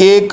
1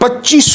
25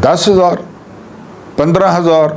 10,000, 15,000,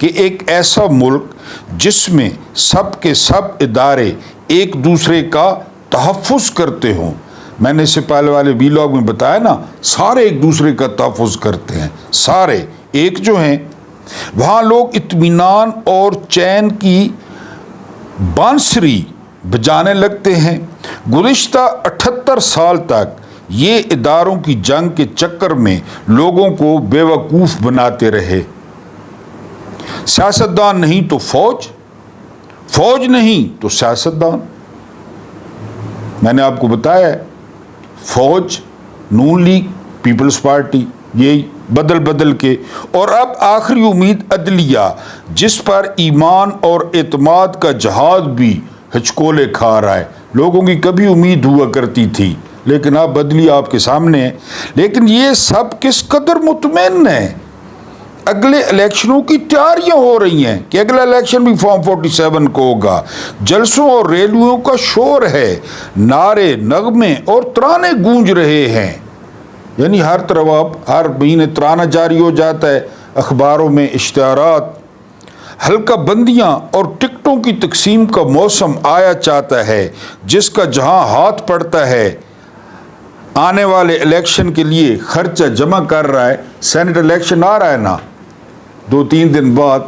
کہ ایک ایسا ملک جس میں سب کے سب ادارے ایک دوسرے کا تحفظ کرتے ہوں، میں نے اس سے پہلے والے ویلاگ میں بتایا نا، سارے ایک دوسرے کا تحفظ کرتے ہیں، سارے ایک جو ہیں، وہاں لوگ اطمینان اور چین کی بانسری بجانے لگتے ہیں۔ گزشتہ 78 سال تک یہ اداروں کی جنگ کے چکر میں لوگوں کو بے وقوف بناتے رہے۔ سیاستدان نہیں تو فوج، فوج نہیں تو سیاستدان۔ میں نے آپ کو بتایا ہے، فوج، نون لیگ، پیپلز پارٹی، یہی بدل بدل کے، اور اب آخری امید عدلیہ، جس پر ایمان اور اعتماد کا جہاد بھی ہچکولے کھا رہا ہے۔ لوگوں کی کبھی امید ہوا کرتی تھی، لیکن اب عدلیہ آپ کے سامنے ہے۔ لیکن یہ سب کس قدر مطمئن ہے؟ اگلے الیکشنوں کی تیاریاں ہو رہی ہیں کہ اگلا الیکشن بھی فارم 47 کو ہوگا، جلسوں اور ریلیوں کا شور ہے، نعرے، نغمے اور ترانے گونج رہے ہیں۔ یعنی ہر طرف اب ہر مہینے ترانہ جاری ہو جاتا ہے، اخباروں میں اشتہارات، حلقہ بندیاں اور ٹکٹوں کی تقسیم کا موسم آیا چاہتا ہے، جس کا جہاں ہاتھ پڑتا ہے آنے والے الیکشن کے لیے خرچہ جمع کر رہا ہے۔ سینٹ الیکشن آ رہا ہے نا 2-3 دن بعد،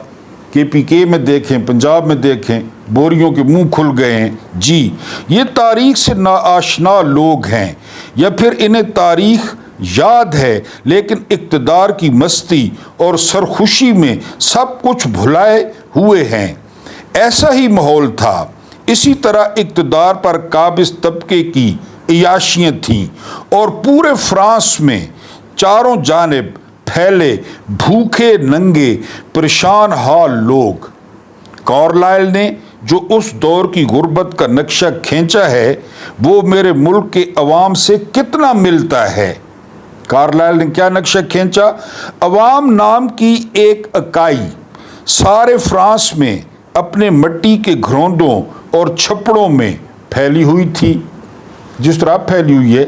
KPK میں دیکھیں، پنجاب میں دیکھیں، بوریوں کے منہ کھل گئے ہیں۔ جی، یہ تاریخ سے ناآشنا لوگ ہیں، یا پھر انہیں تاریخ یاد ہے لیکن اقتدار کی مستی اور سرخوشی میں سب کچھ بھلائے ہوئے ہیں۔ ایسا ہی ماحول تھا۔ اسی طرح اقتدار پر قابض طبقے کی عیاشیاں تھیں، اور پورے فرانس میں چاروں جانب پھیلے بھوکے ننگے پریشان حال لوگ۔ کارلائل نے جو اس دور کی غربت کا نقشہ کھینچا ہے، وہ میرے ملک کے عوام سے کتنا ملتا ہے۔ کارلائل نے کیا نقشہ کھینچا؟ عوام نام کی ایک اکائی سارے فرانس میں اپنے مٹی کے گھروندوں اور چھپڑوں میں پھیلی ہوئی تھی، جس طرح پھیلی ہوئی ہے۔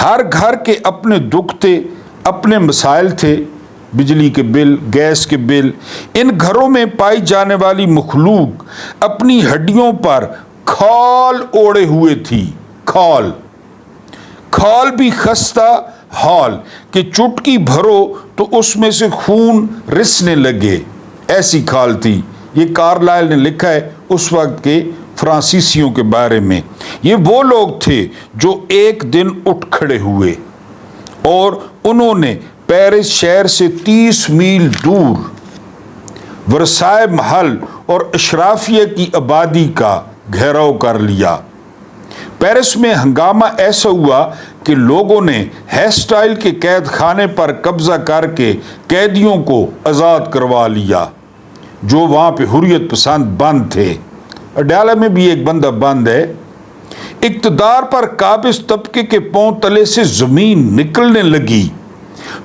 ہر گھر کے اپنے دکھ تھے، اپنے مسائل تھے، بجلی کے بل، گیس کے بل۔ ان گھروں میں پائی جانے والی مخلوق اپنی ہڈیوں پر کھال اوڑے ہوئے تھی، کھال بھی خستہ حال کہ چٹکی بھرو تو اس میں سے خون رسنے لگے، ایسی کھال تھی۔ یہ کارلائل نے لکھا ہے اس وقت کے فرانسیسیوں کے بارے میں۔ یہ وہ لوگ تھے جو ایک دن اٹھ کھڑے ہوئے اور انہوں نے پیرس شہر سے 30 میل دور ورسائے محل اور اشرافیہ کی آبادی کا گھیراؤ کر لیا۔ پیرس میں ہنگامہ ایسا ہوا کہ لوگوں نے ہیسٹائل کے قید خانے پر قبضہ کر کے قیدیوں کو آزاد کروا لیا جو وہاں پہ حریت پسند بند تھے۔ اڈیالہ میں بھی ایک بندہ بند ہے۔ اقتدار پر قابض طبقے کے پاؤں تلے سے زمین نکلنے لگی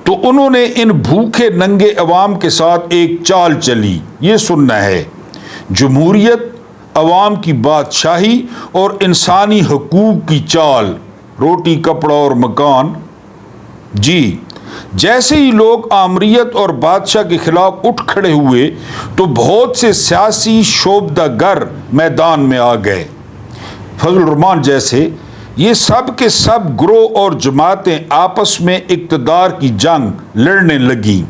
تو انہوں نے ان بھوکے ننگے عوام کے ساتھ ایک چال چلی۔ یہ سننا ہے، جمہوریت، عوام کی بادشاہی اور انسانی حقوق کی چال، روٹی، کپڑا اور مکان۔ جی، جیسے ہی لوگ آمریت اور بادشاہ کے خلاف اٹھ کھڑے ہوئے تو بہت سے سیاسی شعبدہ گر میدان میں آ گئے، فضل الرحمان جیسے۔ یہ سب کے سب گروہ اور جماعتیں آپس میں اقتدار کی جنگ لڑنے لگیں۔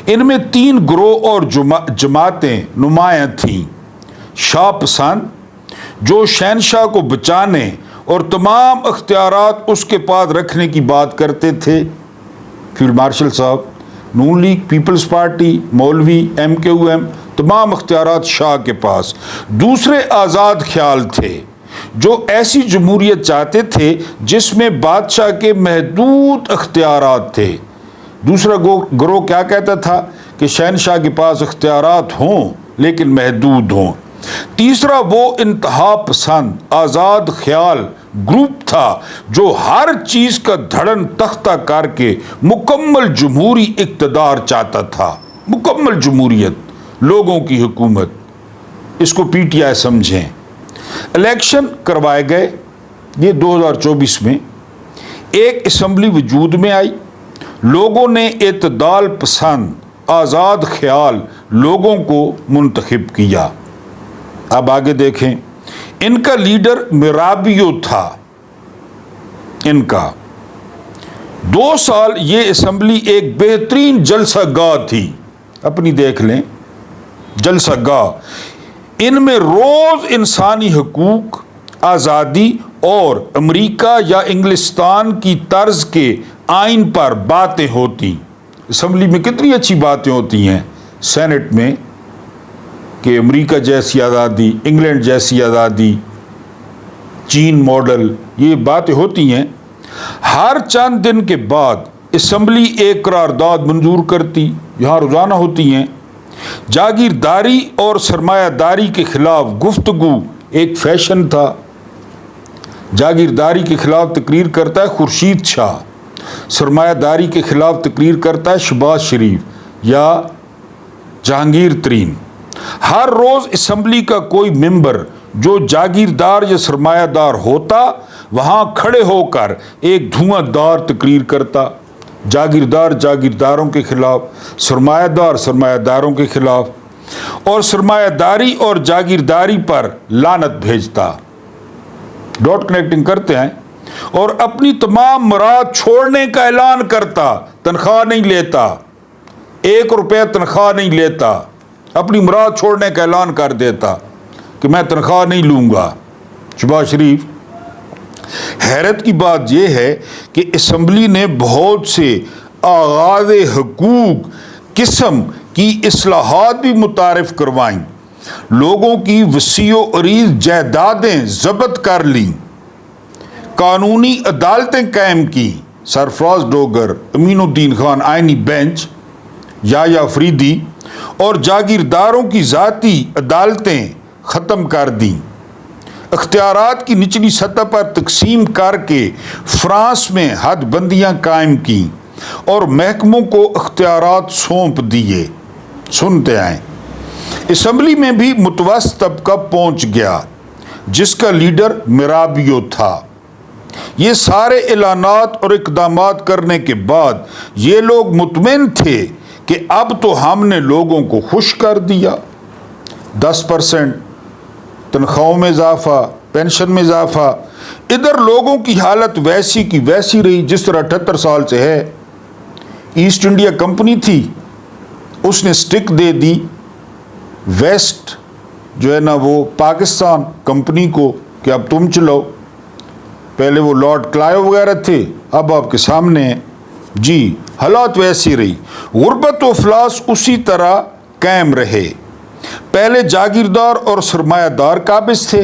ان میں 3 گروہ اور جماعتیں نمایاں تھیں۔ شاہ پسند، جو شہنشاہ کو بچانے اور تمام اختیارات اس کے پاس رکھنے کی بات کرتے تھے، فیلڈ مارشل صاحب۔ نون لیگ، پیپلز پارٹی، مولوی، MKM، تمام اختیارات شاہ کے پاس۔ دوسرے آزاد خیال تھے جو ایسی جمہوریت چاہتے تھے جس میں بادشاہ کے محدود اختیارات تھے۔ دوسرا گروہ کیا کہتا تھا کہ شہنشاہ کے پاس اختیارات ہوں لیکن محدود ہوں۔ تیسرا وہ انتہا پسند آزاد خیال گروپ تھا جو ہر چیز کا دھڑن تختہ کر کے مکمل جمہوری اقتدار چاہتا تھا، مکمل جمہوریت، لوگوں کی حکومت۔ اس کو PTI سمجھیں۔ الیکشن کروائے گئے، یہ 2024 میں ایک اسمبلی وجود میں آئی۔ لوگوں نے اعتدال پسند آزاد خیال لوگوں کو منتخب کیا۔ اب آگے دیکھیں، ان کا لیڈر میرابیو تھا۔ ان کا 2 سال یہ اسمبلی ایک بہترین جلسہ گاہ تھی، اپنی دیکھ لیں جلسہ گاہ۔ ان میں روز انسانی حقوق، آزادی اور امریکہ یا انگلستان کی طرز کے آئین پر باتیں ہوتی۔ اسمبلی میں کتنی اچھی باتیں ہوتی ہیں سینٹ میں، کہ امریکہ جیسی آزادی، انگلینڈ جیسی آزادی، چین ماڈل، یہ باتیں ہوتی ہیں۔ ہر چند دن کے بعد اسمبلی ایک قرارداد منظور کرتی، یہاں روزانہ ہوتی ہیں۔ جاگیرداری اور سرمایہ داری کے خلاف گفتگو ایک فیشن تھا۔ جاگیرداری کے خلاف تقریر کرتا ہے خورشید شاہ، سرمایہ داری کے خلاف تقریر کرتا ہے شہباز شریف یا جہانگیر ترین۔ ہر روز اسمبلی کا کوئی ممبر جو جاگیردار یا سرمایہ دار ہوتا وہاں کھڑے ہو کر ایک دھواں دار تقریر کرتا، جاگیردار جاگیرداروں کے خلاف، سرمایہ دار سرمایہ داروں کے خلاف، اور سرمایہ داری اور جاگیرداری پر لعنت بھیجتا۔ ڈاٹ کنیکٹنگ کرتے ہیں، اور اپنی تمام مراد چھوڑنے کا اعلان کرتا، تنخواہ نہیں لیتا، 1 روپیہ تنخواہ نہیں لیتا، اپنی مراد چھوڑنے کا اعلان کر دیتا کہ میں تنخواہ نہیں لوں گا۔ شہباز شریف۔ حیرت کی بات یہ ہے کہ اسمبلی نے بہت سے آغاز حقوق قسم کی اصلاحات بھی متعارف کروائیں، لوگوں کی وسیع و عریض جائیدادیں ضبط کر لیں، قانونی عدالتیں قائم کی۔ سرفراز ڈوگر، امین الدین خان آئینی بینچ، یحییٰ فریدی، اور جاگیرداروں کی ذاتی عدالتیں ختم کر دیں۔ اختیارات کی نچلی سطح پر تقسیم کر کے فرانس میں حد بندیاں قائم کیں اور محکموں کو اختیارات سونپ دیے۔ سنتے آئیں، اسمبلی میں بھی متوسط طبقہ پہنچ گیا جس کا لیڈر میرابیو تھا۔ یہ سارے اعلانات اور اقدامات کرنے کے بعد یہ لوگ مطمئن تھے کہ اب تو ہم نے لوگوں کو خوش کر دیا۔ 10% تنخواہوں میں اضافہ، پینشن میں اضافہ۔ ادھر لوگوں کی حالت ویسی کی ویسی رہی جس طرح 78 سال سے ہے۔ ایسٹ انڈیا کمپنی تھی، اس نے سٹک دے دی ویسٹ جو ہے نا وہ پاکستان کمپنی کو کہ اب تم چلاؤ۔ پہلے وہ لارڈ کلائیو وغیرہ تھے، اب آپ کے سامنے ہیں۔ جی حالات ویسی رہی، غربت و افلاس اسی طرح قائم رہے۔ پہلے جاگیردار اور سرمایہ دار قابض تھے،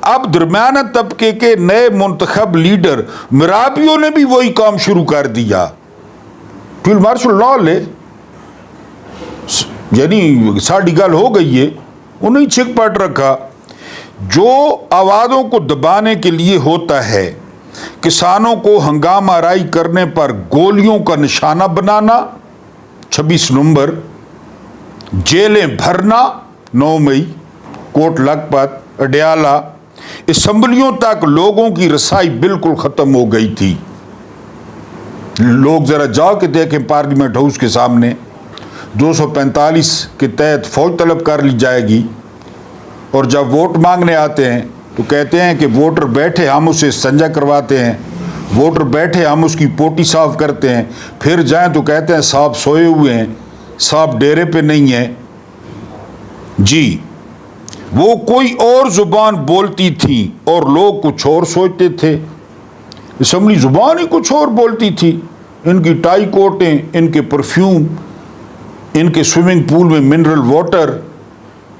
اب درمیانہ طبقے کے نئے منتخب لیڈر میرابیو نے بھی وہی کام شروع کر دیا۔ فیلڈ مارشل لا لے، یعنی ساڑھی گل ہو گئی ہے، انہیں چھک پٹ رکھا۔ جو آوازوں کو دبانے کے لیے ہوتا ہے، کسانوں کو ہنگامہ آرائی کرنے پر گولیوں کا نشانہ بنانا 26 نومبر، جیلیں بھرنا 9 مئی، کوٹ لکھپت، اڈیالہ، اسمبلیوں تک لوگوں کی رسائی بالکل ختم ہو گئی تھی۔ لوگ ذرا جا کے دیکھیں پارلیمنٹ ہاؤس کے سامنے 245 کے تحت فوج طلب کر لی جائے گی، اور جب ووٹ مانگنے آتے ہیں تو کہتے ہیں کہ ووٹر بیٹھے ہم اسے استنجا کرواتے ہیں، ووٹر بیٹھے ہم اس کی پوٹی صاف کرتے ہیں، پھر جائیں تو کہتے ہیں صاحب سوئے ہوئے ہیں، صاحب ڈیرے پہ نہیں ہیں۔ جی وہ کوئی اور زبان بولتی تھی اور لوگ کچھ اور سوچتے تھے۔ اسمبلی زبان ہی کچھ اور بولتی تھی، ان کی ٹائی کوٹیں، ان کے پرفیوم، ان کے سوئمنگ پول میں منرل واٹر،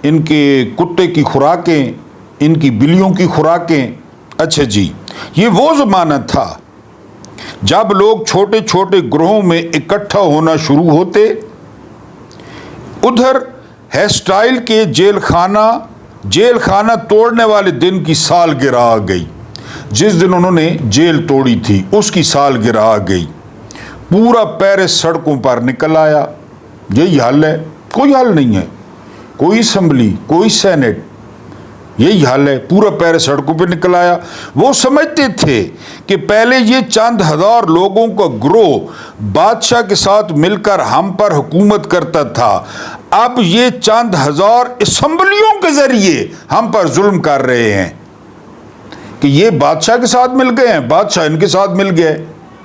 ان کے کتے کی خوراکیں، ان کی بلیوں کی خوراکیں۔ اچھا جی، یہ وہ زمانہ تھا جب لوگ چھوٹے چھوٹے گروہوں میں اکٹھا ہونا شروع ہوتے۔ ادھر ہیسٹائل کے جیل خانہ توڑنے والے دن کی سالگرہ آ گئی، جس دن انہوں نے جیل توڑی تھی اس کی سالگرہ آ گئی۔ پورا پیرس سڑکوں پر نکل آیا۔ یہی حل ہے، کوئی حل نہیں ہے، کوئی اسمبلی، کوئی سینٹ، یہی حل ہے، پورا پیرس سڑکوں پہ نکل آیا۔ وہ سمجھتے تھے کہ پہلے یہ چند ہزار لوگوں کا گروہ بادشاہ کے ساتھ مل کر ہم پر حکومت کرتا تھا، اب یہ چند ہزار اسمبلیوں کے ذریعے ہم پر ظلم کر رہے ہیں کہ یہ بادشاہ کے ساتھ مل گئے ہیں، بادشاہ ان کے ساتھ مل گئے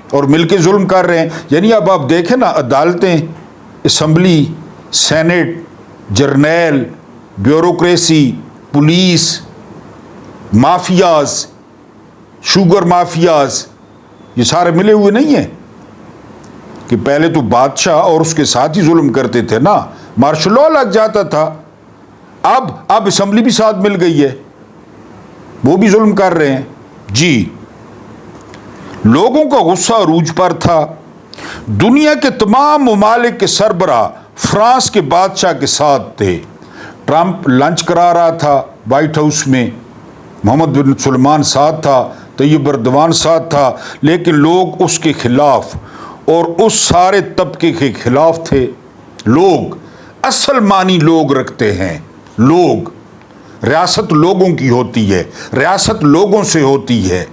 اور مل کے ظلم کر رہے ہیں۔ یعنی اب آپ دیکھیں نا، عدالتیں، اسمبلی، سینٹ، جرنیل، bureaucracy, police, mafias, sugar mafias, یہ سارے ملے ہوئے نہیں ہیں کہ پہلے تو بادشاہ اور اس کے ساتھ ہی ظلم کرتے تھے نا، مارشل لاء لگ جاتا تھا، اب اسمبلی بھی ساتھ مل گئی ہے، وہ بھی ظلم کر رہے ہیں۔ جی، لوگوں کا غصہ عروج پر تھا۔ دنیا کے تمام ممالک کے سربراہ فرانس کے بادشاہ کے ساتھ تھے۔ ٹرمپ لنچ کرا رہا تھا وائٹ ہاؤس میں، محمد بن سلمان ساتھ تھا، طیب اردوان ساتھ تھا، لیکن لوگ اس کے خلاف اور اس سارے طبقے کے خلاف تھے۔ لوگ اصل معنی لوگ رکھتے ہیں، لوگ، ریاست لوگوں کی ہوتی ہے، ریاست لوگوں سے ہوتی ہے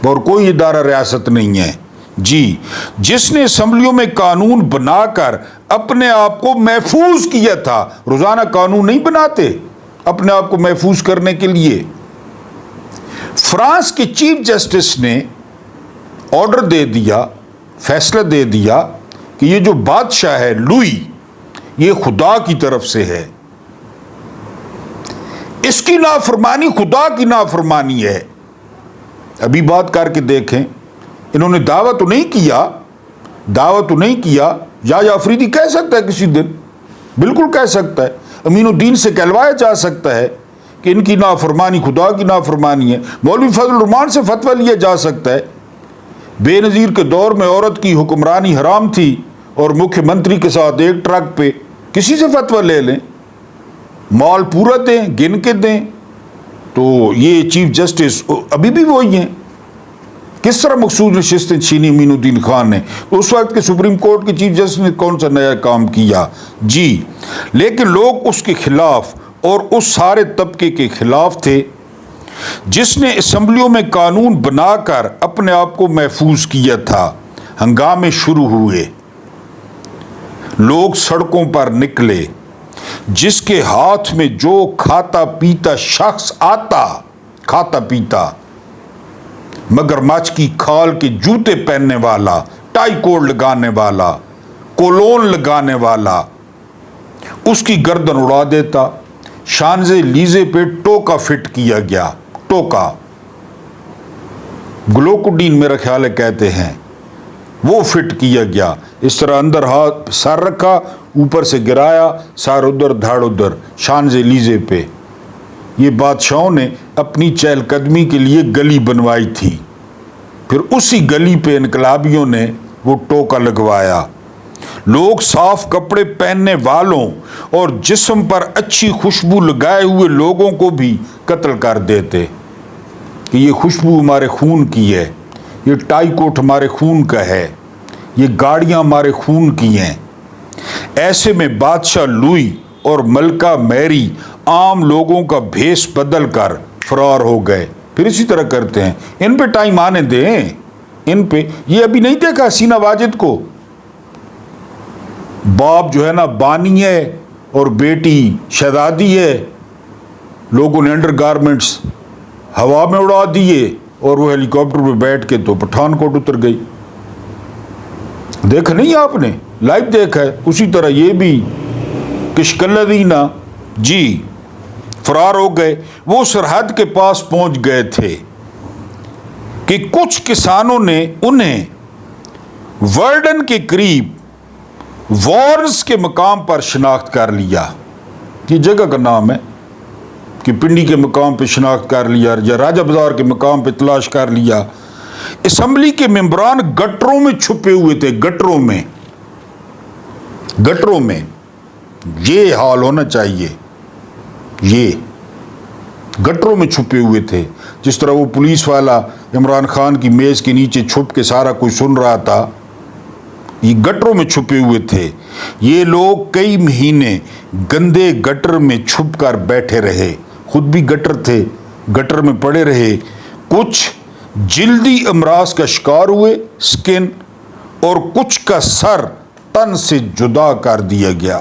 اور کوئی ادارہ ریاست نہیں ہے۔ جی، جس نے اسمبلیوں میں قانون بنا کر اپنے آپ کو محفوظ کیا تھا، روزانہ قانون نہیں بناتے اپنے آپ کو محفوظ کرنے کے لیے۔ فرانس کے چیف جسٹس نے آرڈر دے دیا، فیصلہ دے دیا کہ یہ جو بادشاہ ہے لوئی، یہ خدا کی طرف سے ہے، اس کی نافرمانی خدا کی نافرمانی ہے۔ ابھی بات کر کے دیکھیں، انہوں نے دعویٰ تو نہیں کیا، یا افریدی کہہ سکتا ہے کسی دن، بالکل کہہ سکتا ہے، امین الدین سے کہلوایا جا سکتا ہے کہ ان کی نافرمانی خدا کی نافرمانی ہے، مولوی فضل الرحمان سے فتویٰ لیا جا سکتا ہے، بے نظیر کے دور میں عورت کی حکمرانی حرام تھی اور مکھیہ منتری کے ساتھ ایک ٹرک پہ، کسی سے فتویٰ لے لیں، مال پورا دیں، گن کے دیں۔ تو یہ چیف جسٹس ابھی بھی وہی ہیں۔ کس طرح مخصوص نشستیں چھینی امین الدین خان نے؟ اس وقت کے سپریم کورٹ کے چیف جسٹس نے کون سا نیا کام کیا؟ جی، لیکن لوگ اس کے خلاف اور اس سارے طبقے کے خلاف تھے جس نے اسمبلیوں میں قانون بنا کر اپنے آپ کو محفوظ کیا تھا۔ ہنگامے شروع ہوئے، لوگ سڑکوں پر نکلے، جس کے ہاتھ میں جو کھاتا پیتا شخص آتا، کھاتا پیتا، مگر مچھ کی کھال کے جوتے پہننے والا، ٹائی کوٹ لگانے والا، کولون لگانے والا، اس کی گردن اڑا دیتا۔ شانزے لیزے پہ ٹوکا فٹ کیا گیا، ٹوکا، گلوکوڈین میرا خیال ہے کہتے ہیں، وہ فٹ کیا گیا۔ اس طرح اندر ہاتھ سر رکھا، اوپر سے گرایا، سر ادھر دھڑ ادھر، شانزے لیزے پہ۔ یہ بادشاہوں نے اپنی چہل قدمی کے لیے گلی بنوائی تھی، پھر اسی گلی پہ انقلابیوں نے وہ ٹوکا لگوایا۔ لوگ صاف کپڑے پہننے والوں اور جسم پر اچھی خوشبو لگائے ہوئے لوگوں کو بھی قتل کر دیتے کہ یہ خوشبو ہمارے خون کی ہے، یہ ٹائی کوٹ ہمارے خون کا ہے، یہ گاڑیاں ہمارے خون کی ہیں۔ ایسے میں بادشاہ لوئی اور ملکہ میری عام لوگوں کا بھیس بدل کر فرار ہو گئے۔ پھر اسی طرح کرتے ہیں، ان پہ ٹائم آنے دیں، ان پہ۔ یہ ابھی نہیں دیکھا حسینہ واجد کو؟ باپ جو ہے نا بانی ہے اور بیٹی شہزادی ہے، لوگوں نے انڈر گارمنٹس ہوا میں اڑا دیے اور وہ ہیلی کاپٹر پہ بیٹھ کے تو پٹھان کوٹ اتر گئی۔ دیکھا نہیں آپ نے؟ لائیو دیکھا ہے۔ اسی طرح یہ بھی کشکلدینہ جی فرار ہو گئے۔ وہ سرحد کے پاس پہنچ گئے تھے کہ کچھ کسانوں نے انہیں ورڈن کے قریب وارنز کے مقام پر شناخت کر لیا۔ یہ جگہ کا نام ہے کہ پنڈی کے مقام پہ شناخت کر لیا یا راجہ بازار کے مقام پہ تلاش کر لیا۔ اسمبلی کے ممبران گٹروں میں چھپے ہوئے تھے، گٹروں میں یہ حال ہونا چاہیے، یہ گٹروں میں چھپے ہوئے تھے۔ جس طرح وہ پولیس والا عمران خان کی میز کے نیچے چھپ کے سارا کچھ سن رہا تھا، یہ گٹروں میں چھپے ہوئے تھے۔ یہ لوگ کئی مہینے گندے گٹر میں چھپ کر بیٹھے رہے، خود بھی گٹر تھے، گٹر میں پڑے رہے۔ کچھ جلدی امراض کا شکار ہوئے، سکن، اور کچھ کا سر تن سے جدا کر دیا گیا۔